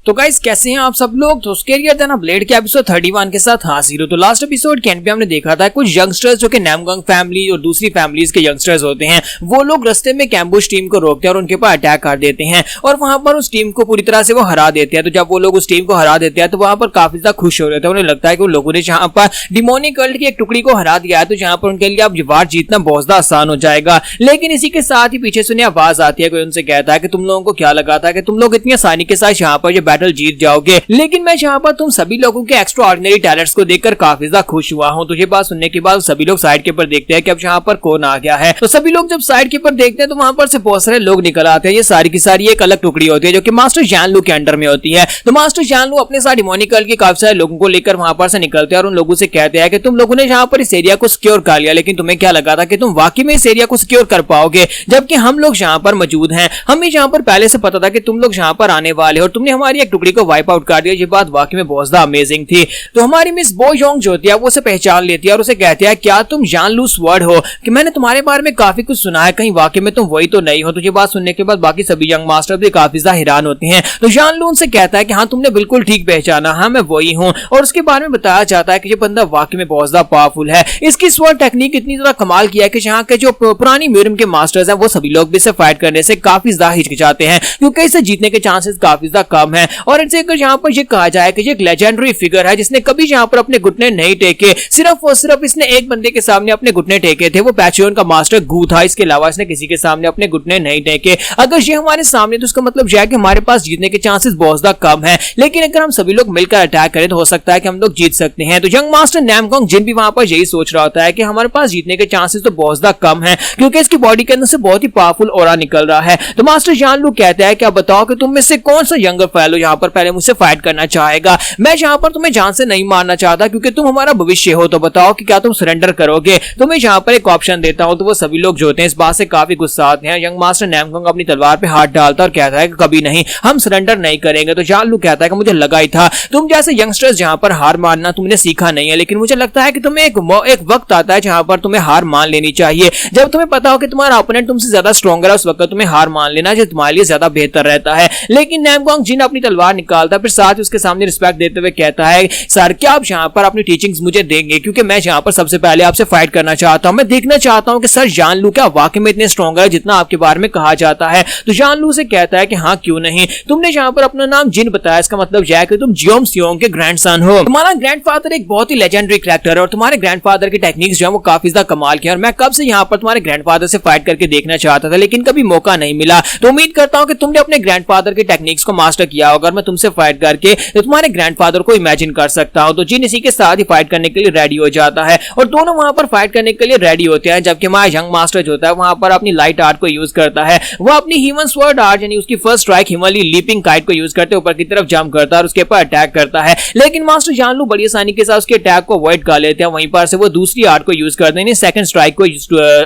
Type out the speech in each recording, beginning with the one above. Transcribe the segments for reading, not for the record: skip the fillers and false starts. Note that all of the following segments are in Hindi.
तो गाइस कैसे हैं आप सब लोग। तो स्केरियर देन ब्लेड के एपिसोड 31 के साथ हाजिर हो। तो लास्ट एपिसोड के एंड पे हमने देखा था कुछ यंगस्टर्स जो कि नामगंग फैमिली और दूसरी फैमिलीज के यंगस्टर्स होते हैं, वो लोग रास्ते में कैम्बुश टीम को रोकते हैं और उनके ऊपर अटैक कर देते हैं और वहां पर उस टीम को पूरी तरह से वो हरा देते हैं। तो जब वो लोग उस टीम को हरा देते हैं तो वहां पर काफी ज्यादा खुश हो रहे थे। उन्हें लगता है कि उन लोगों ने जहां पर डिमोनिक कल्ट की एक टुकड़ी को हरा दिया है तो जहां पर उनके लिए अब वार जीतना बहुत ज्यादा आसान हो जाएगा। लेकिन इसी के साथ ही पीछे से आवाज आती है, कोई उनसे कहता है कि तुम लोगों को क्या लगा था कि तुम लोग इतनी आसानी के साथ यहाँ पर ये बैटल जीत जाओगे, लेकिन मैं यहाँ पर तुम सभी लोगों के एक्स्ट्रा ऑर्डिनरी टैलेंट्स को देखकर काफी ज्यादा खुश हुआ हूँ। तो ये बात सुनने के बाद सभी लोग साइड के ऊपर देखते हैं कि अब यहाँ पर कौन आ गया है। तो सभी लोग जब साइड के ऊपर देखते हैं तो वहां पर से बहुत सारे लोग निकल आते हैं। ये सारी की सारी एक अलग टुकड़ी होती है जो कि मास्टर जानलू के अंडर में होती है। तो मास्टर जानलू अपने साथ डिमोनिक कल्ट के काफी सारे लोगों को लेकर वहां पर से निकलते हैं और उन लोगों से कहते हैं कि तुम लोगों ने यहाँ पर इस एरिया को सिक्योर कर लिया, लेकिन तुम्हें क्या लगा था कि तुम वाकई में इस एरिया को सिक्योर कर पाओगे, जबकि हम लोग यहाँ पर मौजूद हैं। हमें यहाँ पर पहले से पता था कि तुम लोग यहाँ पर आने वाले हो और तुमने हमारी एक टुकड़ी को वाइप आउट कर दिया। ये बात वाकई में बहुत ज्यादा अमेजिंग थी। तो हमारी मिस बो योंग जो होती है वो उसे पहचान लेती है और उसे कहती है क्या तुम जानलू स्वर्ड हो, कि मैंने तुम्हारे बारे में काफी कुछ सुना है, कहीं वाकई में तुम वही तो नहीं हो। तो ये बात सुनने के बाद बाकी सभी यंग मास्टर भी काफी ज्यादा हैरान होते हैं। तो जानलू उनसे कहता है कि हाँ तुमने बिल्कुल ठीक पहचाना, हाँ मैं वही हूँ। और उसके बारे में बताया जाता है कि ये बंदा वाकई में बहुत ज्यादा पावरफुल है। इसकी स्वर्ड टेक्निक इतनी ज्यादा कमाल किया है कि यहाँ के जो पुरानी म्यूरियम के मास्टर्स हैं वो सभी लोग भी इसे फाइट करने से काफी ज्यादा हिचकिचाते हैं, क्योंकि इसे जीतने के चांसेस काफी ज्यादा कम है। और इनसे अगर यहाँ पर ये कहा जाए कि ये एक लेजेंडरी फिगर है जिसने कभी यहाँ पर अपने घुटने नहीं टेके, सिर्फ और सिर्फ इसने एक बंदे के सामने अपने घुटने टेके थे, वो पैचोन का मास्टर गू था। इसके अलावा इसने किसी के सामने अपने घुटने नहीं टेके। अगर ये हमारे सामने तो उसका मतलब यह है कि हमारे पास जीतने के चांसेस बहुत ज्यादा कम है, लेकिन अगर हम सभी लोग मिलकर अटैक करें तो हो सकता है कि हम लोग जीत सकते हैं। तो यंग मास्टर नामगंग जिन भी वहां पर यही सोच रहा होता है कि हमारे पास जीतने के चांसेस तो बहुत ज्यादा कम है, क्योंकि इसकी बॉडी के अंदर से बहुत ही पावरफुल ऑरा निकल रहा है। तो मास्टर जानलू कहता है क्या बताओ कि तुम में से कौन सा यंगर फेलो यहाँ पर पहले मुझसे फाइट करना चाहेगा। मैं यहाँ पर तुम्हें जान से नहीं मारना चाहता क्योंकि तुम हमारा भविष्य हो। तो बताओ कि क्या तुम सरेंडर करोगे। तो मैं यहाँ पर एक ऑप्शन देता हूँ। तो वो सभी लोग जो होते हैं इस बात से काफी गुस्सा आते हैं। यंग मास्टर नामगंग अपनी तलवार पे हाथ डालता है और कहता है कि कभी नहीं, हम सरेंडर नहीं करेंगे। तो जानलू कहता है कि मुझे लगा ही था तुम जैसे यंगस्टर्स जहाँ पर हार मानना तुमने सीखा नहीं है, लेकिन मुझे लगता है कि तुम्हें एक वक्त आता है जहाँ पर तुम्हें हार मान लेनी चाहिए। जब तुम्हें पता हो कि तुम्हारा ओपोनेंट तुमसे ज्यादा स्ट्रॉन्गर है उस वक्त तुम्हें हार मान लेना जो तुम्हारे लिए ज्यादा बेहतर रहता है। लेकिन नामगंग जिन अपनी तलवार निकालता है, फिर साथ उसके सामने रिस्पेक्ट देते हुए कहता है सर क्या आप यहाँ पर अपनी टीचिंग्स मुझे देंगे, क्योंकि मैं यहाँ पर सबसे पहले आपसे फाइट करना चाहता हूँ। मैं देखना चाहता हूँ कि सर जानलू क्या वाकई में इतने स्ट्रॉन्गर है जितना आपके बारे में कहा जाता है। तो जानलू से कहता है कि हाँ क्यों नहीं, तुमने यहाँ पर अपना नाम जिन बताया, इसका मतलब यह है कि तुम जियोम सियोंग के ग्रैंडसन हो। तुम्हारा ग्रैंडफादर एक बहुत ही लेजेंडरी कैरेक्टर है और तुम्हारे ग्रैंडफादर की टेक्निक्स जो है वो काफी ज्यादा कमाल की है और मैं कब से यहाँ पर तुम्हारे ग्रैंडफादर से फाइट करके देखना चाहता था, लेकिन कभी मौका नहीं मिला। तो उम्मीद करता हूँ कि तुमने अपने ग्रैंडफादर की टेक्निक्स को मास्टर किया होगा और मैं तुमसे फाइट करके तो तुम्हारे ग्रैंडफादर को इमेजिन कर सकता हूँ। तो जिन इसी के साथ ही फाइट करने के लिए रेडी हो जाता है और दोनों वहां पर फाइट करने के लिए रेडी होते हैं, जबकि हमारा यंग मास्टर जो होता है वहां पर अपनी लाइट आर्ट को यूज करता है। वो अपनी ह्यूमन स्वर्ड आर्ट यानी उसकी first strike Himalaya leaping kite को यूज करते ऊपर की तरफ जंप करता है और उसके ऊपर अटैक करता है, लेकिन मास्टर जानलू बड़ी आसानी के साथ उसके अटैक को अवॉइड कर लेते हैं। वहीं पर से वो दूसरी आर्ट को यूज करते हैं, सेकंड स्ट्राइक को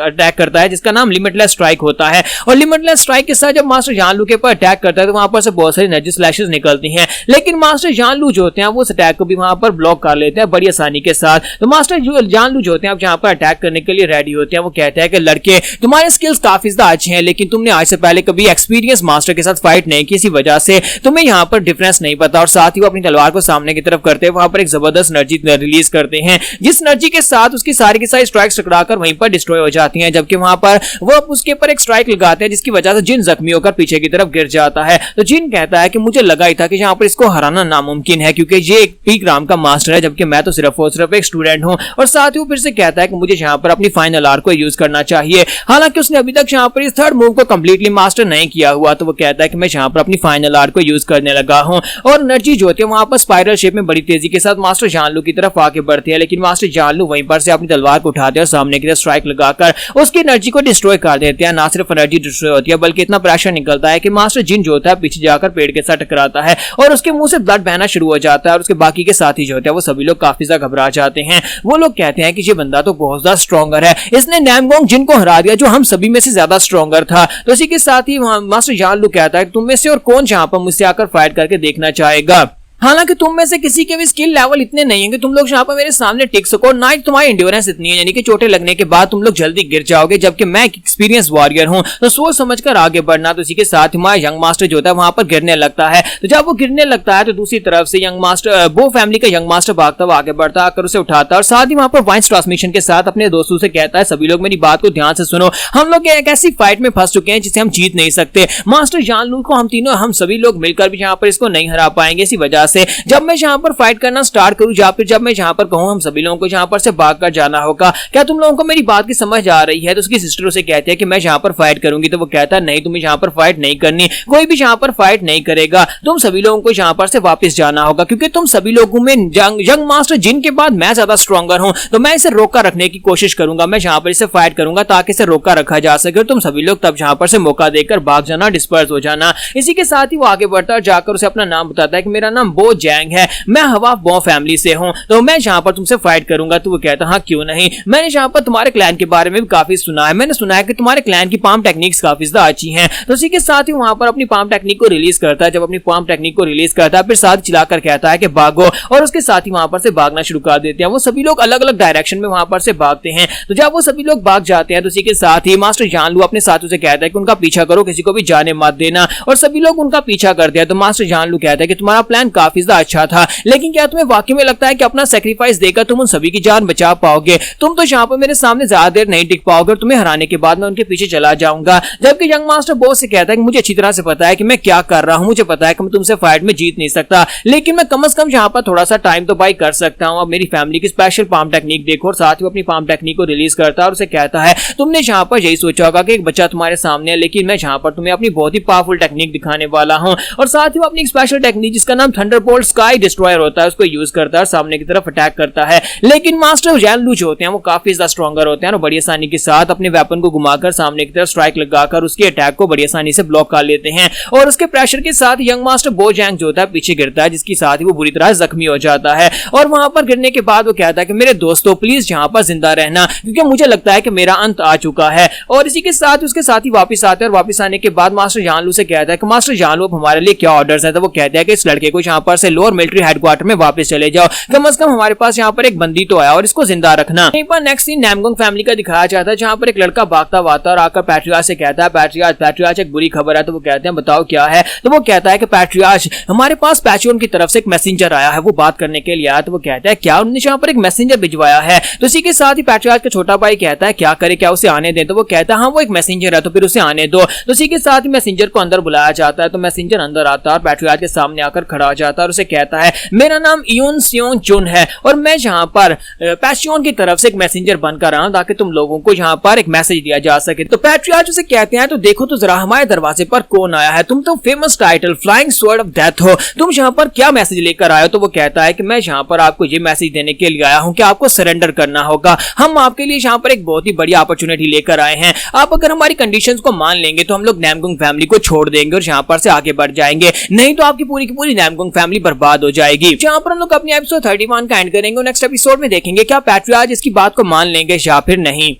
अटैक करता है जिसका नाम लिमिटलेस स्ट्राइक होता है। और लिमिटलेस स्ट्राइक के साथ जब मास्टर जानलू के ऊपर अटैक करता है तो वहां पर से बहुत सारी एनर्जी स्लैशेस निकलती हैं, लेकिन मास्टर जानलू जो होते हैं वो उस अटैक को भी वहां पर ब्लॉक कर लेते हैं बड़ी आसानी के साथ। तो मास्टर जानलू जो होते हैं अब जहां पर अटैक करने के लिए रेडी होते हैं, वो कहते हैं कि लड़के तुम्हारे स्किल्स काफी ज्यादा अच्छे हैं, लेकिन तुमने आज से पहले कभी एक्सपीरियंस मास्टर के साथ फाइट नहीं की, इसी वजह से तुम्हें यहाँ पर डिफरेंस नहीं पता। और साथ ही वो अपनी तलवार को सामने की तरफ करते हैं, वहां पर एक जबरदस्त एनर्जी रिलीज करते हैं, जिस एनर्जी के साथ उसकी सारी की सारी स्ट्राइक्स टकराकर वहीं पर डिस्ट्रॉय हो जाती हैं, जबकि वहां पर वो उसके ऊपर एक स्ट्राइक लगाते हैं जिसकी वजह से जिन जख्मी होकर पीछे की तरफ गिर जाता है। तो जिन कहता है कि मुझे लगा ही था कि यहाँ पर इसको हराना नामुमकिन है क्योंकि ये एक पीक राम का मास्टर है, जबकि मैं तो सिर्फ और सिर्फ एक स्टूडेंट हूँ। और साथ ही वो फिर से कहता है कि मुझे यहाँ पर अपनी फाइनल आर्ट को यूज करना चाहिए, हालांकि उसने अभी तक यहाँ पर इस थर्ड मूव को कंप्लीटली मास्टर नहीं किया हुआ। तो वो कहता है कि मैं यहाँ पर अपनी फाइनल आर्ट को यूज करने लगा हूँ और एनर्जी जो होती है वहां पर स्पाइरल शेप में बड़ी तेजी के साथ मास्टर जानलू की तरफ आगे बढ़ती है, लेकिन मास्टर जानलू वहीं पर से अपनी तलवार को उठाते हैं और सामने की तरफ स्ट्राइक लगाकर उसकी एनर्जी को डिस्ट्रॉय कर देते हैं। ना सिर्फ एनर्जी डिस्ट्रॉय होती है बल्कि इतना प्रेशर निकलता है कि मास्टर जिन जो होता है पीछे जाकर पेड़ के साथ टकराता है और उसके मुंह से ब्लड बहना शुरू हो जाता है और उसके बाकी के साथी जो होते हैं वो सभी लोग काफी ज्यादा घबरा जाते हैं। वो लोग कहते हैं कि ये बंदा तो बहुत ज्यादा स्ट्रॉन्गर है, इसने नामगंग जिन को हरा दिया जो हम सभी में से ज्यादा स्ट्रॉन्गर था। तो इसी के साथ ही मास्टर जानलू कहता है तुम में से और कौन जहां पर मुझसे आकर फाइट करके देखना चाहेगा। हालांकि तुम में से किसी के भी स्किल लेवल इतने नहीं है कि तुम लोग यहाँ पर मेरे सामने टिक सको, ना ही तुम्हारी एंड्योरेंस इतनी है, यानी कि चोटें लगने के बाद तुम लोग जल्दी गिर जाओगे, जबकि मैं एक एक्सपीरियंस वॉरियर हूँ। तो सोच समझकर आगे बढ़ना। तो इसी के साथ हमारा यंग मास्टर जो होता है वहां पर गिरने लगता है। तो जब वो गिरने लगता है तो दूसरी तरफ से यंग मास्टर, वो फैमिली का यंग मास्टर भागता हुआ आगे बढ़ता आकर उसे उठाता और साथ ही वहां पर वॉइस ट्रांसमिशन के साथ अपने दोस्तों से कहता है, सभी लोग मेरी बात को ध्यान से सुनो, हम लोग एक ऐसी फाइट में फंस चुके हैं जिसे हम जीत नहीं सकते। मास्टर जान-लू को हम सभी लोग मिलकर भी यहाँ पर इसको नहीं हरा पाएंगे। इसी वजह से जब मैं यहाँ पर फाइट करना स्टार्ट करूँ या फिर जब मैं यहाँ पर कहूँ हम सभी लोगों को यहाँ पर से भागकर जाना होगा, क्या तुम लोगों को मेरी बात की समझ आ रही है? तो उसकी सिस्टर उसे कहती है कि मैं यहाँ पर फाइट करूंगी। तो वो कहता है नहीं, तुम्हें यहाँ पर फाइट नहीं करनी, कोई भी यहाँ पर फाइट नहीं करेगा, तुम सभी लोगों को यहाँ पर से वापस जाना होगा, क्योंकि तुम सभी लोगों में यंग मास्टर जिन के बाद मैं ज्यादा स्ट्रॉन्गर हूँ, तो मैं इसे रोका रखने की कोशिश करूंगा, मैं यहाँ पर इसे फाइट करूंगा ताकि इसे रोका रखा जा सके और तुम सभी लोग तब यहाँ पर से मौका देकर भाग जाना, डिस्पर्स हो जाना। इसी के साथ ही वो आगे बढ़ता और जाकर उसे अपना नाम बताता है कि मेरा नाम बो जैंग है, मैं हवा बो फैमिली से हूं, तो मैं यहाँ पर तुमसे फाइट करूंगा। तो वो कहता हाँ क्यों नहीं, मैंने यहाँ पर तुम्हारे क्लैन के बारे में भी काफी सुना है, मैंने सुना है कि तुम्हारे क्लैन की पाम टेक्निक्स काफी ज्यादा अच्छी हैं। तो इसी के साथ ही वहां पर अपनी पाम टेक्निक को रिलीज करता है। जब अपनी पाम टेक्निक को रिलीज करता है फिर साथ चिल्लाकर कहता है कि भागो, और उसके साथ ही वहां पर से भागना शुरू कर देते हैं। वो सभी लोग अलग अलग डायरेक्शन में वहां पर से भागते हैं। तो जब वो सभी लोग भाग जाते हैं तो इसी के साथ ही मास्टर जान-लू अपने साथियों से कहता है कि उनका पीछा करो, किसी को भी जाने मत देना, और सभी लोग उनका पीछा करते हैं। तो मास्टर जान-लू कहता है कि तुम्हारा प्लान काफी ज्यादा अच्छा था, लेकिन क्या तुम्हें वाकई में लगता है कि अपना सेक्रीफाइस देकर तुम उन सभी की जान बचा पाओगे? तुम तो यहाँ पर मेरे सामने ज्यादा देर नहीं टिक पाओगे और तुम्हें हराने के बाद मैं उनके पीछे चला जाऊंगा। जबकि यंग मास्टर बॉस से कहता है कि मुझे अच्छी तरह से पता है कि मैं क्या कर रहा हूँ, मुझे पता है कि मैं तुमसे फाइट में जीत नहीं सकता, लेकिन मैं कम से कम यहाँ पर थोड़ा सा टाइम तो बाई कर सकता हूँ। अब मेरी फैमिली की स्पेशल पाम टेक्निक देखो, और साथ ही अपनी पाम टेक्निक को रिलीज करता है और उसे कहता है तुमने यहाँ पर यही सोचा होगा कि एक बच्चा तुम्हारे सामने है, लेकिन मैं यहाँ पर तुम्हें अपनी बहुत ही पावरफुल टेक्निक दिखाने वाला हूँ। और साथ ही वो अपनी स्पेशल टेक्निक जिसका नाम थंडरबोल्ट स्काई डिस्ट्रॉयर होता है उसको यूज करता है और सामने की तरफ अटैक करता है। लेकिन मास्टर जान-लू जो होते हैं वो काफी ज्यादा स्ट्रॉन्गर होते हैं और बड़ी आसानी के साथ अपने वेपन को घुमाकर सामने की तरफ स्ट्राइक लगाकर उसके अटैक को बड़ी आसानी से ब्लॉक कर लेते हैं। और उसके प्रेशर के साथ यंग मास्टर बो जैंग जो होता है पीछे गिरता है, जिसकी साथ ही वो बुरी तरह जख्मी हो जाता है। और वहां पर गिरने के बाद वो कहता है कि मेरे दोस्तों प्लीज यहाँ पर जिंदा रहना, क्योंकि मुझे लगता है कि मेरा अंत आ चुका है। और इसी के साथ उसके साथी वापस आते हैं और वापस आने के बाद मास्टर जान-लू से कहता है कि मास्टर जान-लू अब हमारे लिए क्या ऑर्डर्स है? तो वो कहते हैं कि इस लड़के को यहाँ पर से लोअर मिलिट्री हेडक्वार्टर में वापस चले जाओ, कम से कम हमारे पास यहाँ पर एक बंदी तो आया और इसको जिंदा रखना। यहीं पर नेक्स्ट सीन नामगोंग फैमिली का दिखाया जाता है, जहाँ पर एक लड़का भागता हुआ आता है और आकर पैट्रियार्च से कहता है पैट्रियार्च एक बुरी खबर है। तो वो कहते हैं बताओ क्या है? तो वो कहता है कि पैट्रियार्च हमारे पास पैचियन की तरफ से एक मैसेंजर आया है, वो बात करने के लिए आया। तो वो कहता है क्या उन्होंने यहाँ पर एक मैसेंजर भिजवाया है? तो इसी के साथ ही पैट्रियार्च का छोटा भाई कहता है क्या करे, क्या उसे आने दें? तो वो कहता है हाँ वो एक मैसेंजर है तो फिर उसे आने दो। तो इसी के साथ ही मैसेंजर को अंदर बुलाया जाता है। तो मैसेंजर अंदर आता है और पैट्रियार्च के सामने आकर खड़ा हो जाता है और उसे कहता है मेरा नाम इयोन सियोंग जुन है और मैं यहाँ पर पैचियन की तरफ से एक मैसेंजर बनकर आया हूं ताकि तुम लोगों को यहाँ पर एक मैसेज दिया जा सके। तो पैट्रियार्च उसे कहते हैं तो देखो तो जरा हमारे दरवाजे पर कौन आया है, तुम तो famous title flying sword of death हो, तुम यहाँ पर क्या मैसेज लेकर आए हो? तो वो कहता है कि मैं यहाँ पर आपको ये मैसेज देने के लिए आया हूँ कि आपको सरेंडर करना होगा, हम आपके लिए यहाँ पर एक बहुत ही बड़ी अपॉर्चुनिटी लेकर आए हैं, आप अगर हमारी कंडीशंस को मान लेंगे तो हम लोग नामगोंग फैमिली को छोड़ देंगे और यहाँ पर से आगे बढ़ जाएंगे, नहीं तो आपकी पूरी की पूरी नामगोंग फैमिली बर्बाद हो जाएगी। यहाँ पर हम लोग अपनी एपिसोड 31 का एंड करेंगे और नेक्स्ट एपिसोड में देखेंगे क्या पैट्रियार्च इसकी बात को मान लेंगे या फिर नहीं।